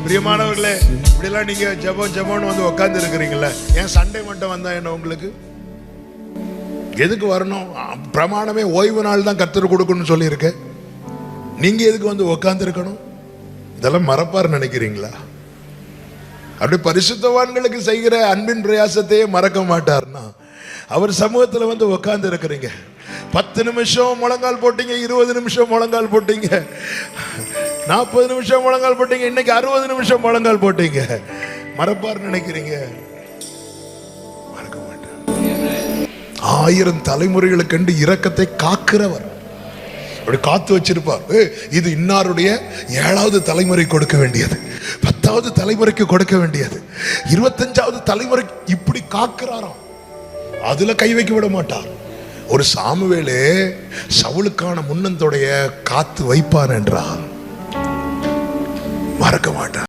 பிரியமானவர்களே, இப்படிலாம் நீங்க ஜெபம்னு வந்து உட்கார்ந்து இருக்கிறீங்கல்ல, ஏன் சண்டே மட்டும் வந்தா என்ன உங்களுக்கு? எதுக்கு வரணும்? பிரமாணமே ஓய்வு நாள் தான் கர்த்தர் கொடுக்கணும்னு சொல்லியிருக்கு. நீங்க எதுக்கு வந்து உட்கார்ந்து இருக்கணும்? இதெல்லாம் மறப்பார் நினைக்கிறீங்களா? அப்படி பரிசுத்தவான்களுக்கு செய்கிற அன்பின் பிரயாசத்தையே மறக்க மாட்டார்னா அவர் சமூகத்துல வந்து உட்கார்ந்து இருக்கிறீங்க. 10 நிமிஷம் முழங்கால் போட்டீங்க, 20 நிமிஷம் முழங்கால் போட்டீங்க, 40 நிமிஷம் முழங்கால் போட்டீங்க, இன்னைக்கு 60 நிமிஷம் முழங்கால் போட்டீங்க. மறப்பார் நினைக்கிறீங்க? மறக்க மாட்டார். 1000 தலைமுறைகளுக்கு இரக்கத்தை காக்கிறவர். அப்படி காத்து வச்சிருப்பார். இது இன்னாருடைய 7வது தலைமுறை கொடுக்க வேண்டியது, 10வது தலைமுறைக்கு கொடுக்க வேண்டியது, 25வது தலைமுறை, இப்படி காக்கிறாராம். அதுல கை வைக்க விட மாட்டார். ஒரு சாமுவேலே சவுலுக்கான முன்னந்தோடைய காத்து வைப்பான் என்றால் மறக்க மாட்டார்.